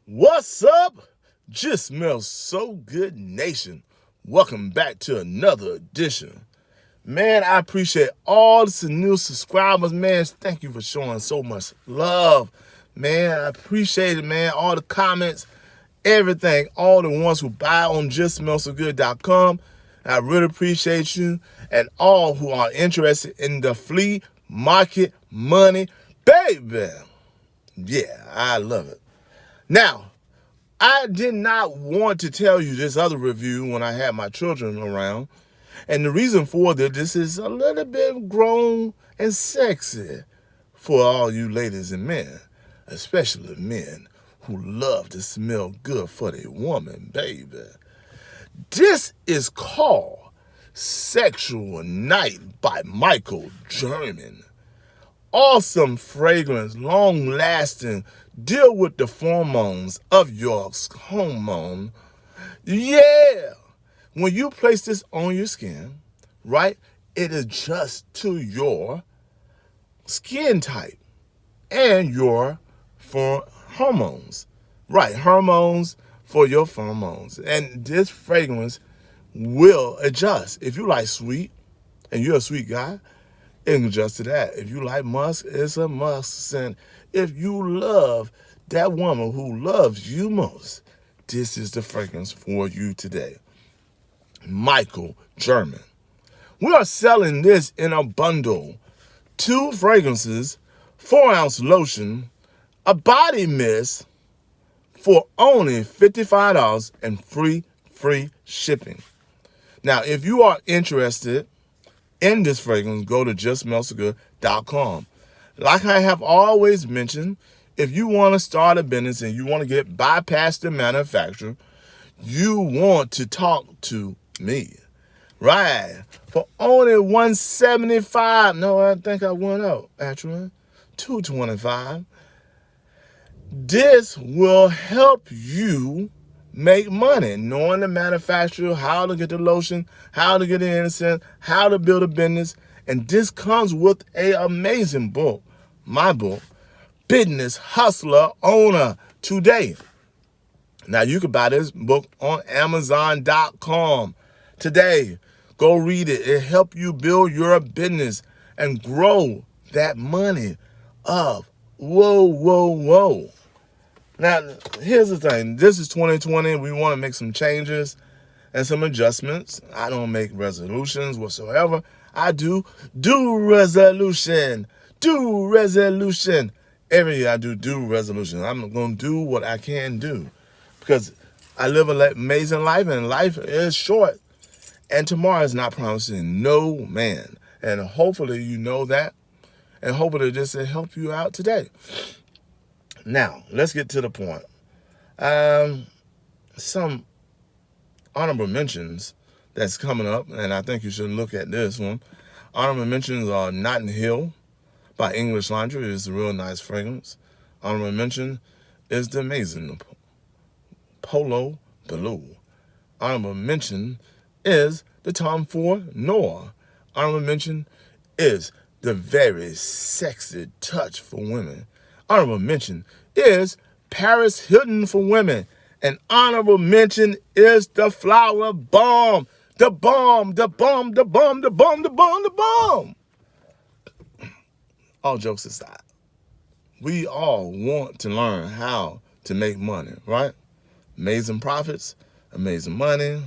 What's up? Just smells so good, nation. Welcome back to another edition. Man, I appreciate all the new subscribers, man. Thank you for showing so much love. Man, I appreciate it, man. All the comments, everything, all the ones who buy on justsmellsogood.com. I really appreciate you and all who are interested in the flea market money, baby. Yeah, I love it. Now, I did not want to tell you this other review when I had my children around. And the reason for this is a little bit grown and sexy for all you ladies and men, especially men who love to smell good for their woman, baby. This is called Sexual Night by Michael German. Awesome fragrance, long-lasting, deal with the hormones of your hormone. Yeah. When you place this on your skin, right, it adjusts to your skin type and your hormones. Right, hormones for your hormones. And this fragrance will adjust. If you like sweet, and you're a sweet guy, it can adjust to that. If you like musk, it's a musk scent. If you love that woman who loves you most, this is the fragrance for you today. Michael German. We are selling this in a bundle. 2 fragrances, 4-ounce lotion, a body mist for only $55 and free shipping. Now, if you are interested in this fragrance, go to justsmellsogood.com. Like I have always mentioned, if you want to start a business and you want to get bypass the manufacturer, you want to talk to me. Right. For only $175. No, I think I went out, actually. $225. This will help you make money, knowing the manufacturer, how to get the lotion, how to get the incense, how to build a business. And this comes with an amazing book, my book, Business Hustler Owner Today. Now, you can buy this book on Amazon.com today. Go read it. It'll help you build your business and grow that money of whoa. Now, here's the thing. This is 2020. We want to make some changes and some adjustments. I don't make resolutions whatsoever. I do resolution. Every year I do resolution. I'm going to do what I can do because I live an amazing life, and life is short. And tomorrow is not promising no man. And hopefully you know that. And hopefully this will help you out today. Now, let's get to the point. Some honorable mentions that's coming up, and I think you should look at this one. Honorable mentions are Notting Hill by English Laundry. It's a real nice fragrance. Honorable mention is the amazing Polo Blue. Honorable mention is the Tom Ford Noir. Honorable mention is the very sexy touch for women. Honorable mention is Paris Hilton for women. And honorable mention is the Flower Bomb. The bomb. All jokes aside, we all want to learn how to make money, right? Amazing profits, amazing money,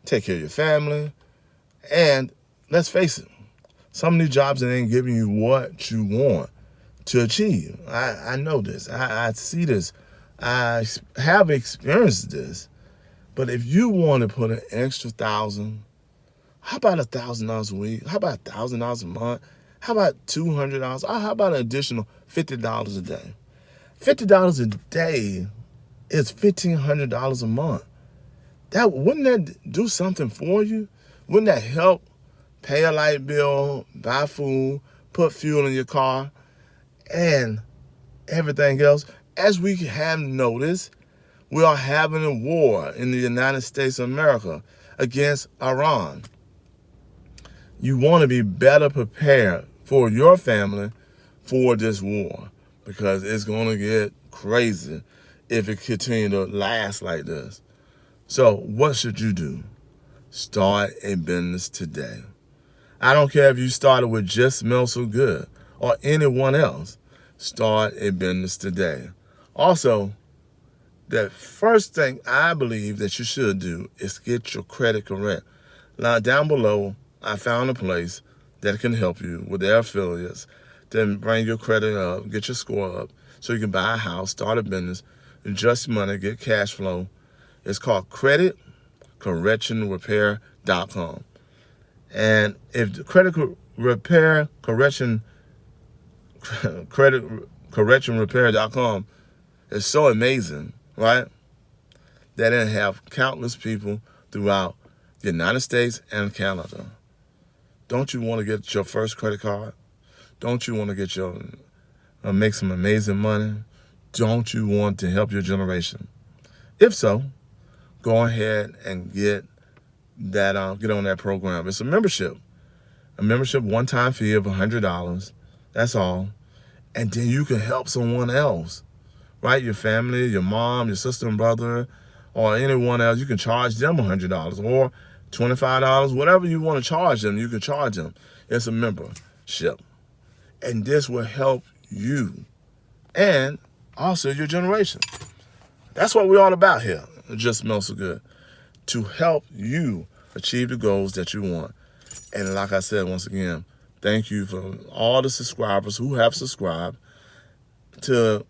take care of your family. And let's face it, some of these jobs that ain't giving you what you want to achieve. I know this. I see this. I have experienced this. But if you want to put an extra $1,000, how about $1,000 a week? How about $1,000 a month? How about $200? How about an additional $50 a day? $50 a day is $1,500 a month. Wouldn't that do something for you? Wouldn't that help pay a light bill, buy food, put fuel in your car, and everything else? As we have noticed, we are having a war in the United States of America against Iran. You want to be better prepared for your family for this war because it's going to get crazy if it continue to last like this. So what should you do? Start a business today. I don't care if you started with Just Smells So Good or anyone else. Start a business today. Also, the first thing I believe that you should do is get your credit correct. Now, down below, I found a place that can help you with their affiliates, then bring your credit up, get your score up, so you can buy a house, start a business, adjust money, get cash flow. It's called creditcorrectionrepair.com. And if the creditcorrectionrepair.com is so amazing, right? That it have countless people throughout the United States and Canada. Don't you want to get your first credit card? Don't you want to get your make some amazing money? Don't you want to help your generation? If so, go ahead and get on that program. It's a membership one-time fee of $100. That's all, and then you can help someone else, right? Your family, your mom, your sister and brother, or anyone else. You can charge them $100 or $25, whatever you want to charge them. You can charge them. It's a membership, and this will help you and also your generation. That's what we're all about here. It Just Smells So Good, to help you achieve the goals that you want. And like I said, once again, thank you for all the subscribers who have subscribed to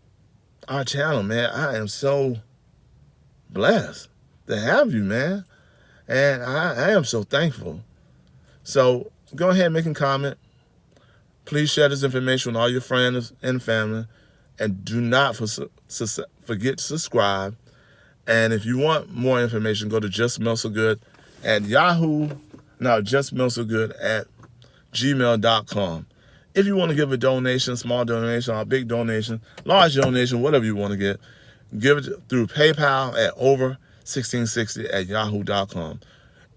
our channel, man. I am so blessed to have you, man. And I am so thankful. So go ahead and make a comment. Please share this information with all your friends and family. And do not forget to subscribe. And if you want more information, go to Just Smells So Good at Just Smells So Good at gmail.com. If you want to give a donation, small donation, or a big donation, large donation, whatever you want to get, give it through PayPal at over1660 at yahoo.com.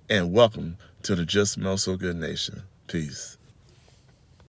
And welcome to the Just Smells So Good Nation. Peace.